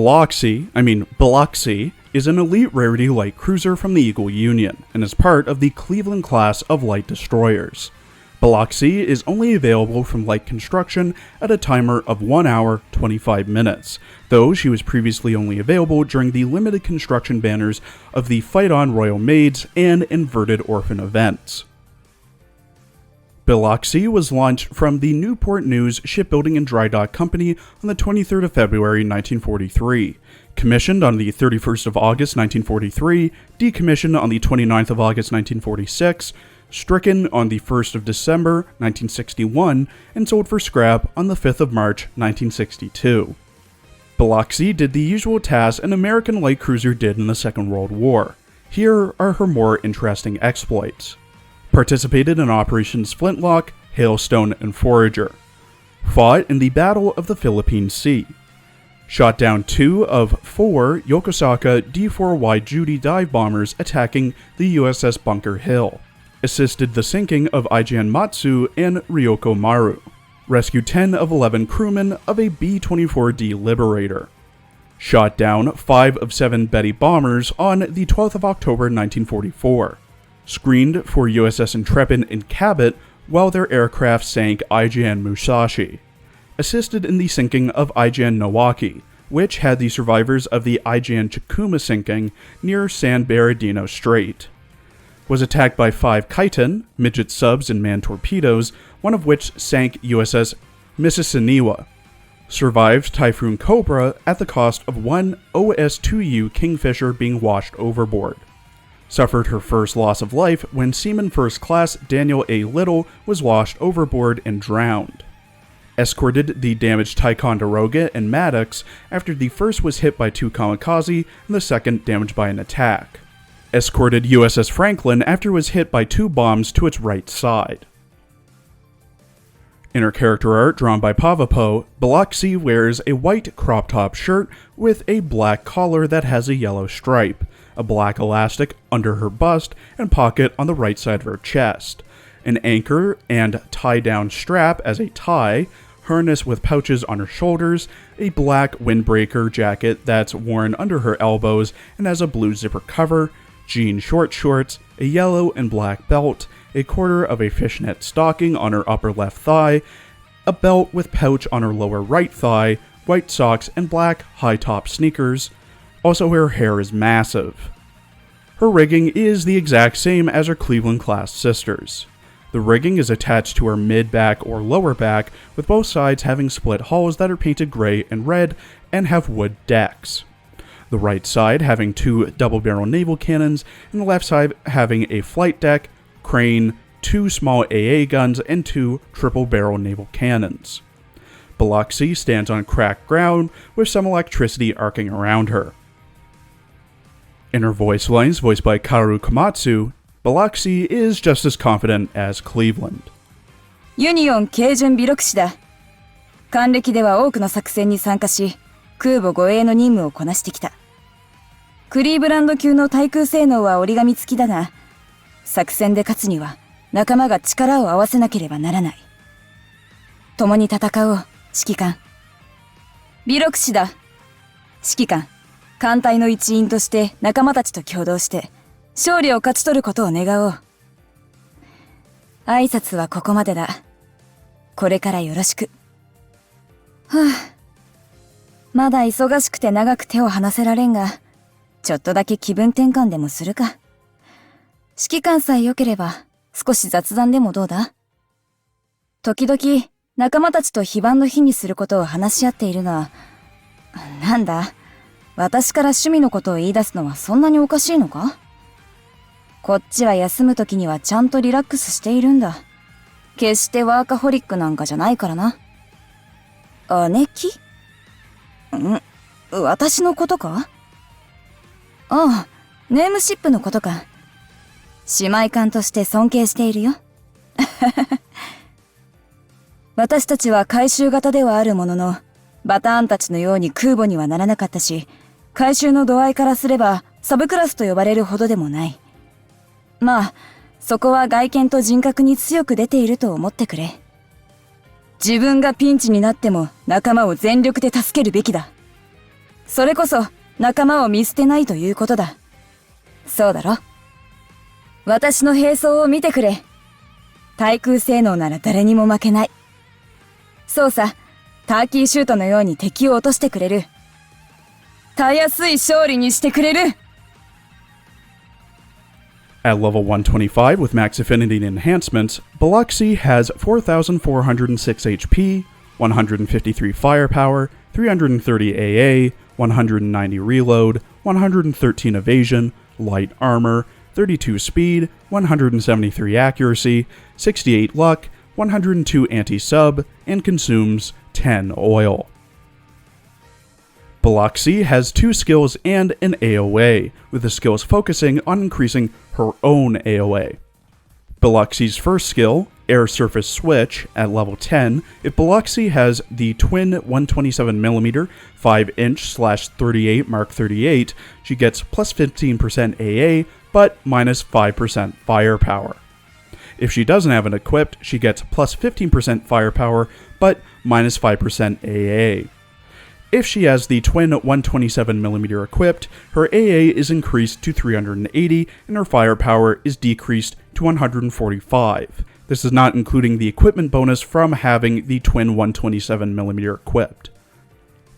Biloxi is an elite rarity light cruiser from the Eagle Union and is part of the Cleveland class of light destroyers. Biloxi is only available from light construction at a timer of 1 hour 25 minutes, though she was previously only available during the limited construction banners of the Fight On Royal Maids and Inverted Orphan events. Biloxi was launched from the Newport News Shipbuilding and Dry Dock Company on the 23rd of February 1943, commissioned on the 31st of August 1943, decommissioned on the 29th of August 1946, stricken on the 1st of December 1961, and sold for scrap on the 5th of March 1962. Biloxi did the usual tasks an American light cruiser did in the Second World War. Here are her more interesting exploits. Participated in Operations Flintlock, Hailstone, and Forager. Fought in the Battle of the Philippine Sea. Shot down 2 of 4 Yokosuka D-4Y Judy dive bombers attacking the USS Bunker Hill. Assisted the sinking of Aijian Matsu and Ryoko Maru. Rescued 10 of 11 crewmen of a B-24D Liberator. Shot down 5 of 7 Betty bombers on the 12th of October 1944. Screened for USS Intrepid and Cabot while their aircraft sank Aijian Musashi. Assisted in the sinking of Aijian Nowaki, which had the survivors of the Aijian Chikuma sinking near San Bernardino Strait. Was attacked by 5 Kaiten, midget subs and manned torpedoes, one of which sank USS Mississiniwa. Survived Typhoon Cobra at the cost of 1 OS-2U Kingfisher being washed overboard. Suffered her first loss of life when Seaman First Class Daniel A. Little was washed overboard and drowned. Escorted the damaged Ticonderoga and Maddox after the first was hit by 2 kamikaze and the second damaged by an attack. Escorted USS Franklin after it was hit by 2 bombs to its right side. In her character art drawn by Pavapo, Biloxi wears a white crop top shirt with a black collar that has a yellow stripe, a black elastic under her bust and pocket on the right side of her chest, an anchor and tie-down strap as a tie, harness with pouches on her shoulders, a black windbreaker jacket that's worn under her elbows and has a blue zipper cover, jean short shorts, a yellow and black belt, a quarter of a fishnet stocking on her upper left thigh, a belt with pouch on her lower right thigh, white socks, and black high-top sneakers. Also, her hair is massive. Her rigging is the exact same as her Cleveland-class sisters. The rigging is attached to her mid-back or lower back, with both sides having split hulls that are painted gray and red and have wood decks. The right side having 2 double-barrel naval cannons, and the left side having a flight deck, crane, 2 small AA guns, and 2 triple-barrel naval cannons. Biloxi stands on cracked ground with some electricity arcing around her. In her voice lines, voiced by Kaoru Komatsu, Biloxi is just as confident as Cleveland. ユニオン軽巡ビロクシだ。還暦では多くの作戦に参加し、空母護衛の任務をこなしてきた。クリーブランド級の対空性能は折り紙付きだが、作戦で勝つには仲間が力を合わせなければならない。共に戦おう、指揮官。ビロクシだ。指揮官、艦隊の一員として仲間たちと共同して、勝利を勝ち取ることを願おう。挨拶はここまでだ。これからよろしく。はぁ。まだ忙しくて長く手を離せられんが、ちょっとだけ気分転換でもするか。指揮官さえ良ければ、少し雑談でもどうだ？時々、仲間たちと非番の日にすることを話し合っているが、なんだ、私から趣味のことを言い出すのはそんなにおかしいのか？こっちは休む時にはちゃんとリラックスしているんだ。決してワーカホリックなんかじゃないからな。姉貴？私のことか？ああ、ネームシップのことか。姉妹艦として尊敬しているよ。私たちは回収型ではあるものの、バターンたちのように空母にはならなかったし、回収の度合いからすればサブクラスと呼ばれるほどでもない。まあ、そこは外見と人格に強く出ていると思ってくれ。自分がピンチになっても仲間を全力で助けるべきだ。それこそ仲間を見捨てないということだ。そうだろ？私の兵装を見てくれ。対空性能なら誰にも負けない。そうさ、ターキーシュートのように敵を落としてくれる。たやすい勝利にしてくれる。At level 125 with max affinity and enhancements, Biloxi has 4,406 HP, 153 firepower, 330 AA, 190 reload, 113 evasion, light armor, 32 speed, 173 accuracy, 68 luck, 102 anti-sub, and consumes 10 oil. Biloxi has 2 skills and an AoA, with the skills focusing on increasing her own AoA. Biloxi's first skill, Air Surface Switch, at level 10, if Biloxi has the twin 127mm 5" /38 Mark 38, she gets plus 15% AA, but minus 5% firepower. If she doesn't have it equipped, she gets plus 15% firepower, but minus 5% AA. If she has the twin 127mm equipped, her AA is increased to 380 and her firepower is decreased to 145. This is not including the equipment bonus from having the twin 127mm equipped.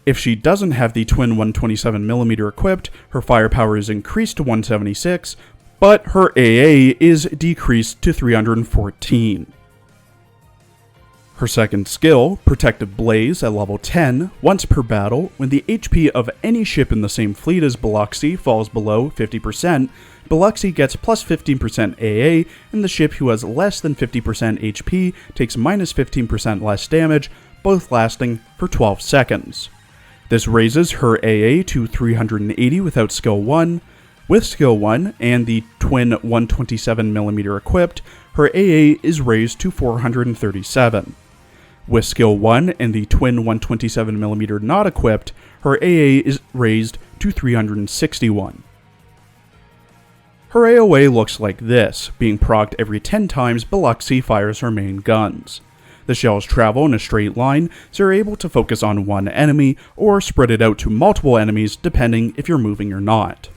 If she doesn't have the twin 127mm equipped, her firepower is increased to 176, but her AA is decreased to 314. Her second skill, Protective Blaze at level 10, once per battle, when the HP of any ship in the same fleet as Biloxi falls below 50%, Biloxi gets plus 15% AA, and the ship who has less than 50% HP takes minus 15% less damage, both lasting for 12 seconds. This raises her AA to 380 without skill 1. With skill 1 and the twin 127mm equipped, her AA is raised to 437. With skill 1 and the twin 127mm not equipped, her AA is raised to 361. Her AoA looks like this, being procced every 10 times Biloxi fires her main guns. The shells travel in a straight line, so you're able to focus on one enemy, or spread it out to multiple enemies depending if you're moving or not.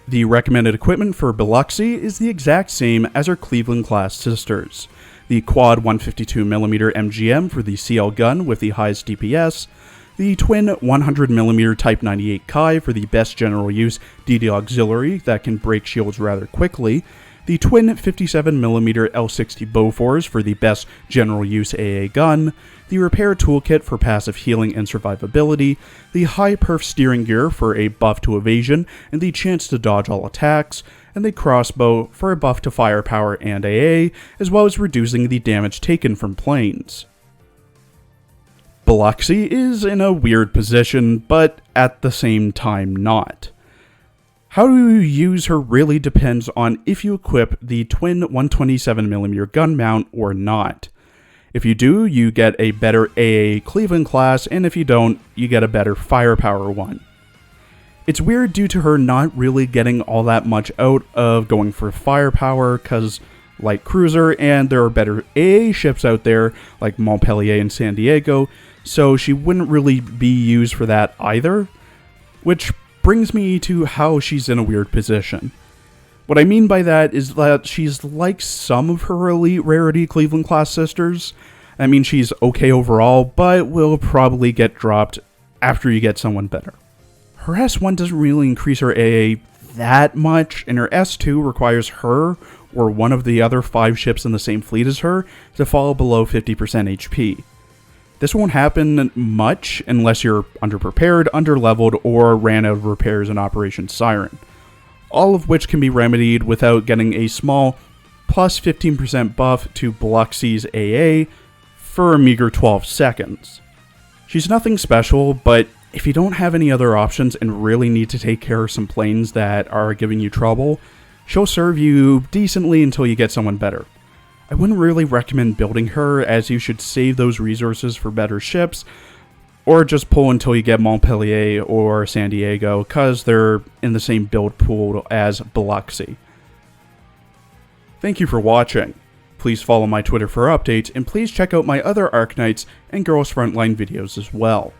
The recommended equipment for Biloxi is the exact same as her Cleveland-class sisters. The quad 152mm MGM for the CL gun with the highest DPS, the twin 100mm Type 98 Kai for the best general use DD auxiliary that can break shields rather quickly, the twin 57mm L60 Bofors for the best general use AA gun, the repair toolkit for passive healing and survivability, the high perf steering gear for a buff to evasion and the chance to dodge all attacks, and the crossbow for a buff to firepower and AA, as well as reducing the damage taken from planes. Biloxi is in a weird position, but at the same time not. How you use her really depends on if you equip the twin 127mm gun mount or not. If you do, you get a better AA Cleveland class, and if you don't, you get a better firepower one. It's weird due to her not really getting all that much out of going for firepower, cause light cruiser, and there are better AA ships out there, like Montpellier and San Diego, so she wouldn't really be used for that either, which brings me to how she's in a weird position. What I mean by that is that she's like some of her elite rarity Cleveland class sisters. I mean, she's okay overall, but will probably get dropped after you get someone better. Her S1 doesn't really increase her AA that much, and her S2 requires her or one of the other 5 ships in the same fleet as her to fall below 50% HP. This won't happen much unless you're underprepared, underleveled, or ran out of repairs in Operation Siren, all of which can be remedied without getting a small plus 15% buff to Biloxi's AA for a meager 12 seconds. She's nothing special, but if you don't have any other options and really need to take care of some planes that are giving you trouble, she'll serve you decently until you get someone better. I wouldn't really recommend building her, as you should save those resources for better ships, or just pull until you get Montpellier or San Diego, cause they're in the same build pool as Biloxi. Thank you for watching. Please follow my Twitter for updates, and please check out my other Arknights and Girls Frontline videos as well.